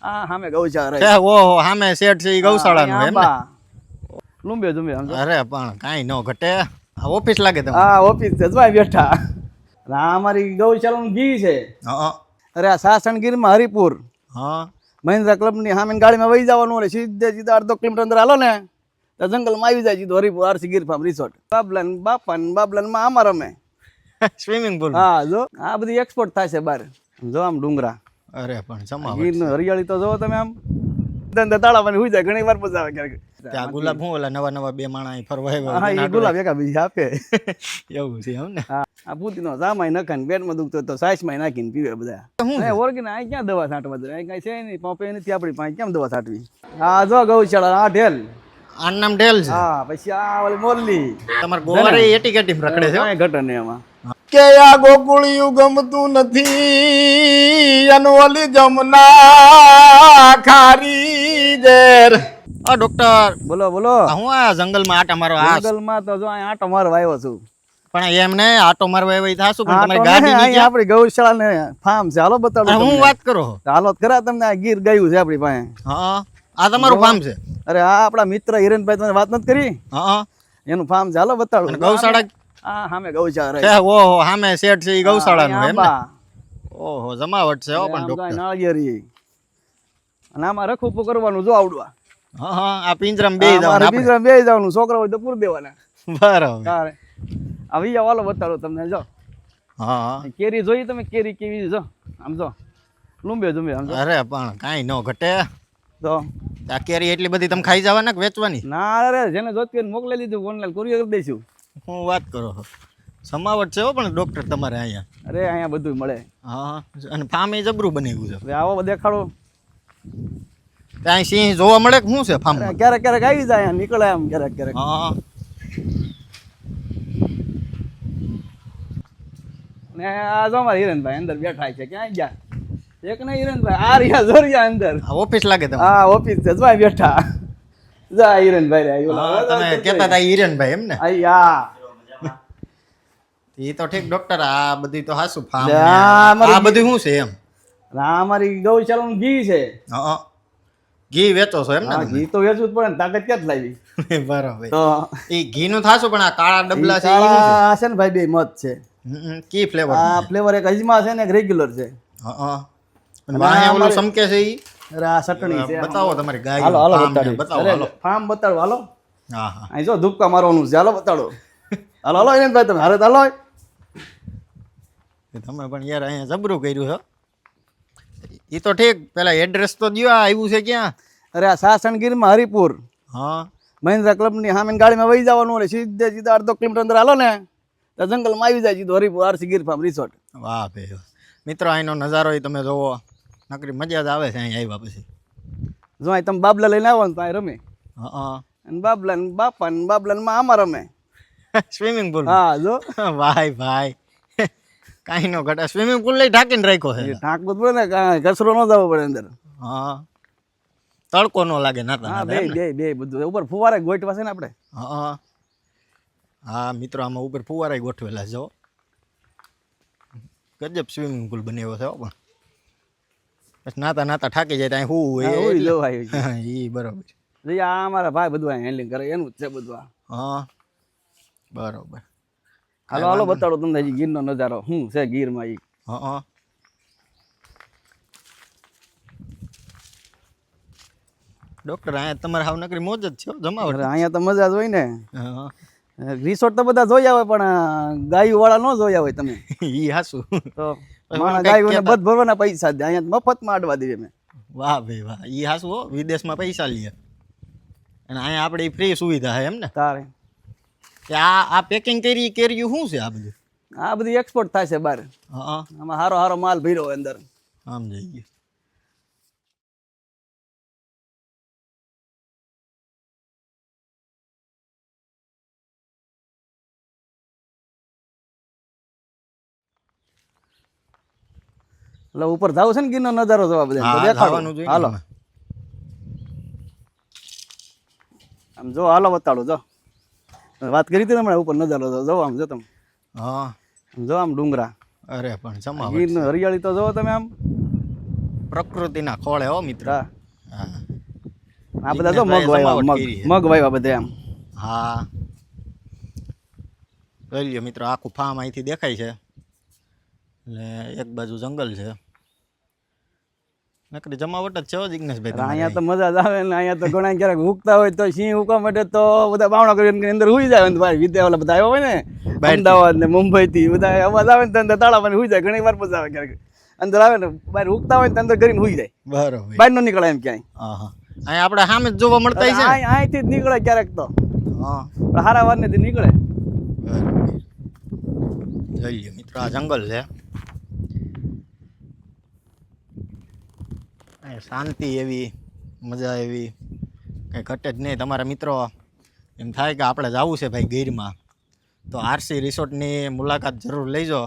આ સામે ગૌશાળા છે ઓહો સામે શેઠ છે ઈ ગૌશાળાનું એમ ને લુંબે ઝુંબે સમજો. અરે પણ કાંઈ ન ઘટે આ ઓફિસ લાગે તમને હા ઓફિસ છે જોઈ બેઠા. અને આ અમારી ગૌશાળાનું ઘી છે. હા અરે આ સાસણગીરમાં હરિપુર હા મહિન્દ્રા ક્લબની સામે ગાડીમાં વહી જવાનું એટલે સીધે અડધો કિલોમીટર અંદર હાલો ને તો જંગલમાં આવી જાય સીધું હરિપુર આરસી ગીર ફાર્મ રિસોર્ટ. બાબલાન માં આમાં રમે. સ્વિમિંગ પુલ હા જો આ બધી એક્સપોર્ટ થાય છે બહાર. જો આમ ડુંગરા અરે પણ જમાવટ ગીરનું હરિયાળી તો જોવો તમે આમ તાળામાં હુઈ જાય ઘણી વાર પછી આવે ક્યારેક. ત્યાં ગુલાબ હું ઓલા નવા નવા બે માણા અહીં ફરવા આવ્યા હા એ ગુલાબ એકા બીજા આપે. એવું છે એમ ને હા આ પૂતીનો જામાય નખાને પેટમાં દુખતો તો સાઈસમાં નાખીને પીવે બધા. ઓર્ગેન અહીં ક્યાં દવા છાંટવા દે અહીં કઈ છે નહીં પંપે નથી આપણી પાસે કેમ દવા છાંટવી. હા જો ગૌશાળા આ ઢેલ. આનું નામ ઢેલ છે હા પછી આ ઓલી મોરલી તમારે ગોવારે એટી કેટી રખડે છે કાંઈ ઘટે નહીં એમાં. કે આ ગોકુળિયું ગમતું નથી અનવલી જમના ખારી જેર આ ડોક્ટર બોલો બોલો. હું આ જંગલમાં આટા મારો આ જંગલમાં તો જો અહીં આટો મારવા આવ્યો છું. પણ એમ ને આટો મારવા આવ્યા થાશું પણ આટો તમારી ગાડી નહીં, અહીં આપણી ગૌશાળા ને ફાર્મ છે હાલો બતાડો હું તમને. વાત કરો હાલો ખરા તમને આ ગીર ગાયું છે આપણી પાસે. હા આ તમારું ફાર્મ છે અરે આ આપણા મિત્ર હિરેનભાઈ તમે વાત નથી કરી હા એનું ફાર્મ છે હાલો બતાડો. અને ગૌશાળા હા સામે ગૌશાળા છે ઓહો સામે શેઠ છે ઈ ગૌશાળાનું એમ ને આંબા. ઓહો જમાવટ છે હો પણ આમ તો ડોક્ટર નાળિયેરી અને આમાં રખોપું કરવાનું જો આવડવા. હા હા આ પિંજરામાં બેહી જવાનું આપણે બીજા બે જવાનું છોકરા હોય તો પૂર દેવાના. બરાબર તારે આ વિયા વાલો બતાડો તમને જો હા હા કેરી જોઈ તમે કેરી કેવી છે જો આમ જો લુંબે ઝુંબે આમ જો. અરે પણ કાંઈ ન ઘટે તો આ કેરી એટલી બધી તમે ખાઈ જવાના કે વેચવાની ના અરે જેને જોતી હોય એને મોકલી દીધું ઓનલાઈન કુરિયર કરી દઈશું. હું વાત કરો છો સમાવટ છે હો પણ ડોક્ટર તમારે અહીંયા અરે અહીંયા બધું મળે. હા અને ફાર્મ એ જબરું બનાવ્યું છે હવે આવો દેખાડો. ત્યાં સિંહ જોવા મળે કે શું છે ફાર્મ અરે ક્યારેક ક્યારેક આવી જાય અહીંયા નીકળે આમ ક્યારેક ક્યારેક. હા ને આ જો અમારા હિરેનભાઈ અંદર બેઠા છે ક્યાં ગયા એક ને હિરેનભાઈ આ રહ્યા જો રહ્યા અંદર. આ ઓફિસ લાગે તમે હા ઓફિસ છે જો બેઠા જા હિરેનભાઈ હા, તમે કહેતા હતા હિરેનભાઈ એમ ને અહીંયા એ તો ઠીક ડોક્ટર આ બધી તો હાસું ફાર્મ આ અમારી આ બધું શું છે એમ આ અમારી ગૌશાળાનું ઘી છે. હા ઘી વેચો છો એમ હા ને ઘી તો વેચવું જ પડે ને તાકાત ક્યાં જ લાવી. બરાબર તો એ ઘી નું થાશું પણ આ કાળા ડબલા છે કાળા છે ને ભાઈ બે મત છે. કી ફ્લેવર આ ફ્લેવર એક અજમા છે ને એક રેગ્યુલર છે. હા અને વાહે ઓલું સમકે છે ઈ અરે આ ચટણી છે. બતાવો તમારી ગાય હાલો હાલો ફાર્મ ને બતાડો. બતાવો અરે હાલો ફાર્મ બતાડો હાલો. હા હા અહીં જો ધૂપકા મારવાનું છે હાલો બતાડો. હાલો હાલો હિરેનભાઈ તમે હારે હાલો. તમે પણ યાર અહીંયા જબરું કર્યું છે એ તો ઠીક પેલા એડ્રેસ તો દયો આ આવ્યું છે ક્યાં અરે આ સાસણગીરમાં હરિપુર હા મહિન્દ્રા ક્લબની સામે ગાડીમાં વહી જવાનું એટલે સીધે અડધો કિલોમીટર અંદર હાલો ને તો જંગલમાં આવી જાય સીધું હરિપુર આરસી ગીર ફાર્મ રિસોર્ટ. વાહ ભાઈ વાહ. મિત્રો અહીંનો નજારો એ તમે જોવો નકરી મજા જ આવે છે અહીંયા આવ્યા પછી જો અહીં તમે બાબલા લઈને આવો ને તો અહીં રમે હા અને બાબલાન માં આમાં રમે. સ્વિમિંગ પુલ હા જો ભાઈ ભાઈ કાંઈ નો ઘટા સ્વિમિંગ પુલ લઈ ઢાંકીને રાખ્યો છે ઢાંકવું પડે ને કાંઈ કચરો ન જવો પડે અંદર. હા તડકો નો લાગે નાતા હા નાતા એમ ને? બે બધું ઉપર ફુવારે ગોઠવા છે ને આપણે. હા હા મિત્રો આમાં ઉપર ફુવારા ગોઠવેલા છે હો. ગજબ સ્વિમિંગ પુલ બનાવ્યો છે હો પણ બસ નાતા નાતા થાકી જાય ત્યાં હું હા, હોય ઓય જોવાય. એ બરોબર જોઈએ આ અમારા ભાઈ બધું હેન્ડલિંગ કરે એનું જ છે બધું આ. હા બરોબર હાલો હાલો બતાડો તમને હજી ગીરનો નજારો શું છે ગીરમાં ઈ. હા ડોક્ટર અહીંયા તમારે હાવ નકરી મોજ જ છે હો, જમાવટ અરે અહીંયા તો મજા જ હોય ને. હા રિસોર્ટ તો બધા જોયા હોય પણ ગાયું વાળા ન જોયા હોય તમે ઈ હાસું તો માણા ગાયું બધ ભરવાના પૈસા દે અહીંયા મફતમાં આડવા દઈએ મેં. વાહ ભાઈ વાહ ઈ હાસું હો વિદેશમાં પૈસા લઈએ અને અહીંયા આપણે ફ્રી સુવિધા છે એમ ને તારે કે આ પેકિંગ કરી કેર્યું શું છે આ બધું આ બધી એક્સપોર્ટ થાય છે બહાર. હા આમાં હારો હારો માલ ભર્યો હોય અંદર. આમ જઈ ગયું એટલે ઉપર જાવ છે ને ગીરનો નજારો જોવા બધા તો હા દેખાડો. જવાનું જોઈએ હાલો ને. આમ જો હાલો બતાડો જો વાત કરી હતી ને હમણાં ઉપર નજારો જો આમ જો તમે હા આમ જો આમ ડુંગરા અરે પણ જમાવટ ગીરનું હરિયાળી તો જોવો તમે આમ પ્રકૃતિના ખોળે હો મિત્ર. હા હા આ બધા તો મગ વાવ્યા મગ વાવ્યા બધા એમ. હા જોઈ લ્યો મિત્રો, આખું ફાર્મ અહીંથી દેખાય છે. એટલે એક બાજુ જંગલ છે. નકરી જમાવટ જ છે હો જિગ્નેશભાઈ તમારે. અહીંયા તો મજા જ આવે ને. અહીંયા તો ઘણા ક્યારેક ઉગતા હોય તો સિંહ ઉગવા માટે તો બધા બાવણા કરીને અંદર હુઈ જાય ને. ભાઈ વિદ્યા ઓલા બધા આવ્યા હોય ને અમદાવાદ ને મુંબઈ થી બધા અવાજ આવે ને તો અંદર તાળા પાણી હુઈ જાય. ઘણી વાર મજા આવે ક્યારેક અંદર આવે ને બહાર ઉગતા હોય ને તો અંદર કરીને હુઈ જાય. બરોબર. બહાર ન નીકળે એમ ક્યાંય. હા અહીંયા આપણે સામે જ જોવા મળતા છે. અહીંથી જ નીકળે ક્યારેક તો. હા પણ હારા વાર ને નીકળે. બરોબર. જોઈ લ્યો મિત્રો, આ જંગલ છે. શાંતિ એવી, મજા એવી કંઈ ઘટે જ નહીં. તમારા મિત્રો એમ થાય કે આપણે જવું છે ભાઈ ગીરમાં, તો આરસી રિસોર્ટની મુલાકાત જરૂર લઈજો.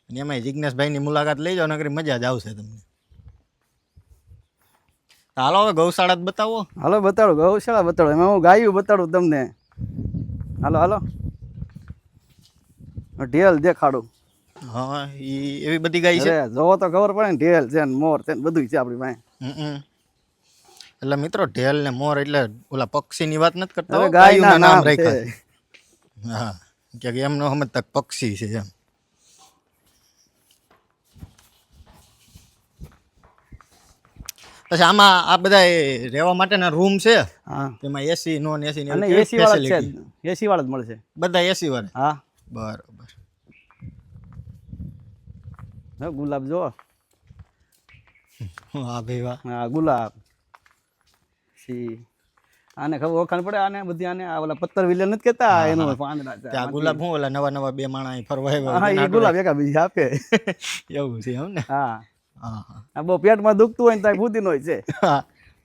અને એમાંય જિગ્નેશભાઈની મુલાકાત લઈજો, નકરી મજા જ આવશે તમને. હાલો હવે ગૌશાળા જ બતાવો. હાલો બતાડો, ગૌશાળા બતાડો. એમાં હું ગાયું બતાડું તમને. હાલો હાલો ઢેલ દેખાડું. હા એવી બધી ગાય છે. જોવો તો ખબર પડે ને. ઢેલ છે ને મોર છે ને બધું છે આપણી પાસે. એટલે મિત્રો ઢેલ ને મોર એટલે ઓલા પક્ષીની વાત નથી કરતા. હવે ગાયના નામ રાખ્યા. હા કે એમ ન સમજતા પક્ષી છે એમ. પછી આમાં આ બધા રહેવા માટેના રૂમ છે. હા તેમાં એસી નોન એસી અને એસી વાળા જ છે. એસી વાળા જ મળશે બધા એસી વાળા. હા બરોબર. ગુલાબ જો. હા ભાઈ વાહ. હા ગુલાબ સી. આને ખબર ઓળખાણ પડે આને બધી. આને આ ઓલા પત્તર વિલે નથી કેતા એનું પાંદડા છે. ત્યાં ગુલાબ હું ઓલા નવા નવા બે માણા ફરવા હા એ ગુલાબ એકા બીજી આપે. એવું છે એમ ને. હા હા આ બહુ પેટમાં દુખતું હોય ને ત્યાં ફૂદીનો છે.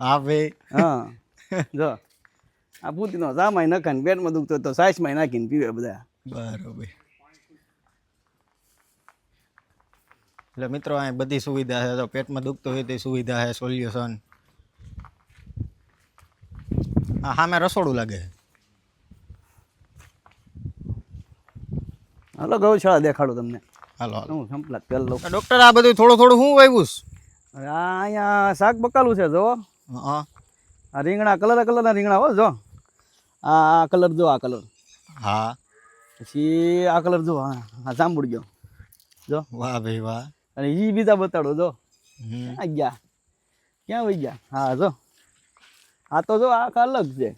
હા ભાઈ. હા જો આ ફૂદીનો સામાય નખાય ને પેટમાં દુખતું હોય તો સાઈસમાં નાખીને પીવે બધા. બરોબર. એટલે મિત્રો અહીં બધી સુવિધા છે. તો પેટમાં દુખતું હોય તે સુવિધા છે, સોલ્યુશન. હા સામે રસોડું લાગે છે. હાલો ગૌશાળા દેખાડું તમને. હાલો હાલો. હું સંપલા તેલ લઉં. ડૉક્ટર આ બધું થોડું થોડું શું વાવ્યું છે? આ અહીંયા શાક બકાલું છે જો. હા આ રીંગણા કલરના રીંગણા હો જો. આ કલર જો, આ કલર. હા પછી આ કલર જો. હા સાંભળ ગયો જો. વાહ ભાઈ વાહ. અને એ બીજા બતાડો જો. હમ. આ ગયા ક્યાં વહી ગયા. હા જો આ તો જો આખા અલગ છે.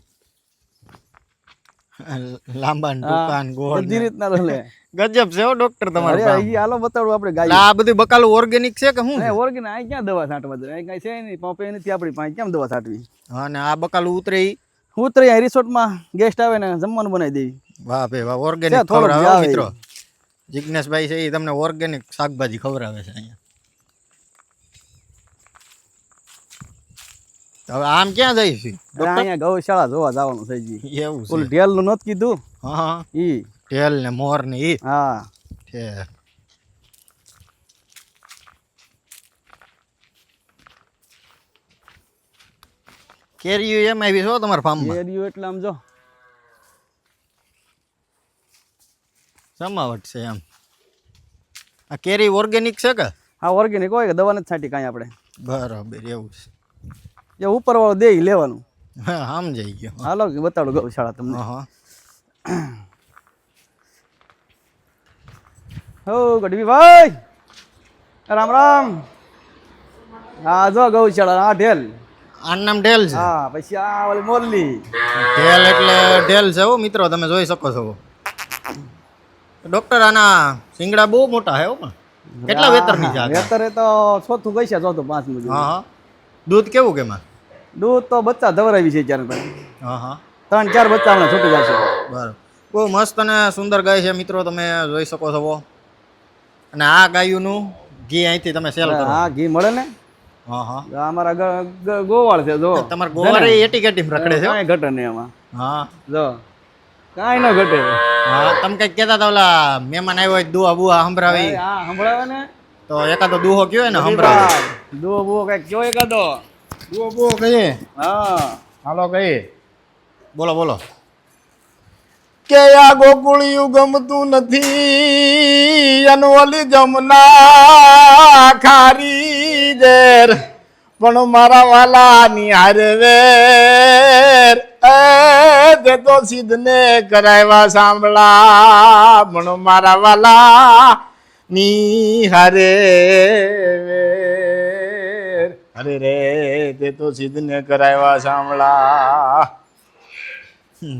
લાંબા દુકાન ગોળ બધી રીતના રહે. ગજબ છે હો ડોક્ટર તમારે. હાલો બતાડું આપણે ગાય. આ બધું બકાલું ઓર્ગેનિક છે કે શું? ઓર્ગેનિક. આ ક્યાં દવા છાંટવા દે. કઈ છે નહીં. પંપે નથી આપણી પાસે. કેમ દવા છાંટવી? હા ને આ બકાલું ઉતરે ઈ? ઉતરે અહીં રિસોર્ટમાં ગેસ્ટ આવે ને જમવાનું બનાવી દેવી. વાહ ભાઈ વાહ. ઓર્ગેનિક ખવડાવે હો મિત્રો. જિગ્નેશભાઈ છે એ તમને ઓર્ગેનિક શાકભાજી ખવડાવે છે અહીંયા. હવે આમ ક્યાં જઈશ? અહીંયા ગૌશાળા જોવા જવાનું છે જી. એવું છે. ઓલું ઢેલ નું નથી કીધું. હા ઈ ઢેલ ને મોર ને ઈ. હા છે. કેરીયું એમ આવી છો તમારા ફાર્મમાં? કેરીઓ એટલે આમ જો જમાવટ છે એમ. આ કેરી ઓર્ગેનિક છે કે? હા ઓર્ગેનિક હોય કે દવા નથી છાંટી કાંઈ આપણે. બરાબર એવું છે. જે ઉપર વાળો દે લેવાનું. હા સમજાઈ ગયો. હાલો બતાડો ગૌશાળા તમને. હા હો ગઢવી ભાઈ રામ રામ. હા જો ગૌશાળા. આ ઢેલ. આનું નામ ઢેલ છે. હા પછી આ ઓલી મોરલી. ઢેલ એટલે ઢેલ છે હો મિત્રો, તમે જોઈ શકો છો. ડોક્ટર આના શિંગડા બહુ મોટા છે હો. પણ કેટલા વેતરની છે? વેતરે તો ચોથું ગઈ છે. ચોથું પાંચમું. હા હા. દૂધ કેવું કેમાં? દૂધ તો બચ્ચા ધવરાવી છે ત્યારે. હા હા. 3-4 બચ્ચા હમણાં છૂટી જશે. બરાબર. બહુ મસ્ત અને સુંદર ગાય છે મિત્રો, તમે જોઈ શકો છો. અને આ ગાયુંનું ઘી અહીંથી તમે સેલ કરો? હા ઘી મળે ને. હા હા. અમારા ગોવાળ છે જો. તમારે ગોવાળે એટી કેટી રખડે છે? કાંઈ ઘટે નહીં એમાં. હા જો કાંઈ ન ઘટે. હા તમે કંઈક કહેતા હતા ઓલા મહેમાન આવ્યો હોય દુઆ બુઆ સંભળાવી. હા સંભળાવે ને. તો એકાદો દુહો કયો ને સંભળાવે. દુહો બુહો કંઈક કયો એકાદો. દુહો બુહો કહીએ. હા હાલો કહીએ. બોલો બોલો. કે આ ગોકુળિયું ગમતું નથી અનવલી જમના ખારી ઝેર પણ મારા વાલાની હારવેર એ તે તો સિદ્ધને કરાવ્યા સાંભળા પણ મારા વાલા ની હારે અરે રે તે તો સિદ્ધને કરાવ્યા સાંભળા.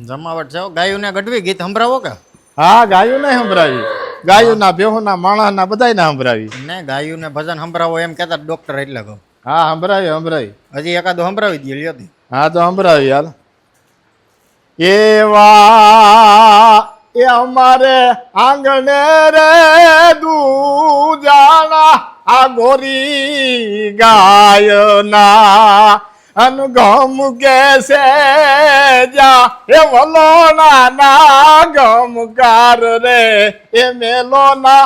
જમાવટ છે હો. ગાયુંને ગઢવી ગીત સંભળાવો કે હા ગાયું ને સંભળાવી, ગાયું ના બેહો ના માણસ ના બધા ને સંભળાવી. ને ગાયુંને ભજન સંભળાવો એમ કહેતા ડોક્ટર એટલે કહું. હા સંભળાવી. હજી એકાદો સંભળાવી દઈએ લ્યો તી. હા તો સંભળાવી હાલ. એવા એ અમારે આંગણે રે દૂજાણા આ ગોરી ગાયના અનગમ કેસે જા એ વલોના ના ગમકાર રે એ મેલોના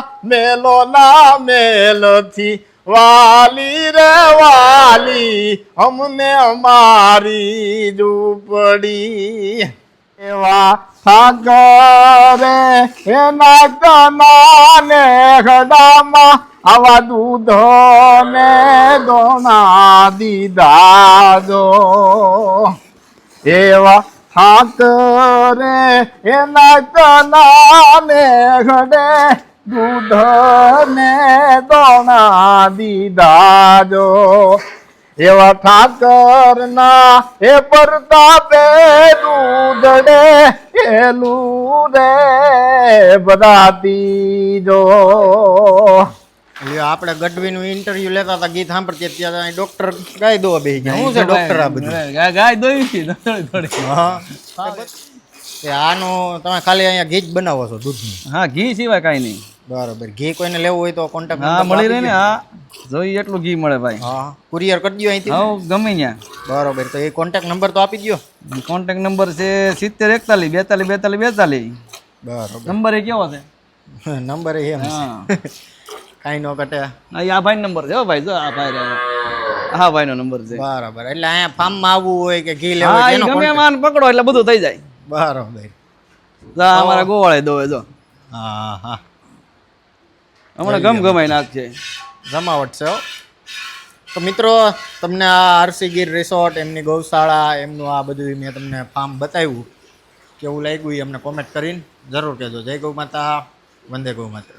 મેલથી વાલી રે વાલી અમને અમારી ઝૂંપડી એવા સાગરે એના કના ને ખડામાં આવા દૂધો ને દોણા દીધા દો એવા સાગરે એના કના ને ખડે દૂધ ને દોણા દીધા જો એવા ઠાકર ના એ પ્રતાપે દૂધડે એલું રે બધાતી જો. આપણે ગઢવીનું ઇન્ટરવ્યુ લેતા હતા ગીત સાંભળતી ત્યાં ડોક્ટર ગાય દો બે ગયા. શું છે ડોક્ટર આ બધું? ગાય દોઈ છે થોડી. હા તે આનું તમે ખાલી અહીંયા ઘી જ બનાવો છો દૂધનું? હા ઘી સિવાય કાંઈ નહીં. બરાબર. ઘી કોઈને લેવું હોય તો કોન્ટેક્ટ હા મળી રહે ને. હા જોઈએ એટલું ઘી મળે ભાઈ. હા કુરિયર કરી દો અહીંથી. હા ગમે ત્યાં. બરોબર. તો એ કોન્ટેક્ટ નંબર તો આપી દો. કોન્ટેક્ટ નંબર છે 70 41 42 42 42. બરોબર. નંબર એ કેવો છે? નંબર એમ હા કાંઈ ન ઘટે. આ ભાઈ નંબર છે હો ભાઈ. જો આ ભાઈ હા ભાઈનો નંબર છે. બરાબર. એટલે અહીંયા ફાર્મમાં આવવું હોય કે ઘી લેવું હા હોય એ એનો ગમે માન પકડો એટલે બધું થઈ જાય. બરોબર. અમારા ગોવાળે દોવે જો હા હા હમણાં ગમાઈ નાખશે. જમાવટ છે હો. તો મિત્રો તમને આ આરસી ગીર રિસોર્ટ એમની ગૌશાળા એમનું આ બધું મેં તમને ફાર્મ બતાવ્યું કેવું લાગ્યું એ અમને કોમેન્ટ કરીને જરૂર કહેજો. જય ગૌ માતા, વંદે ગૌ માતા.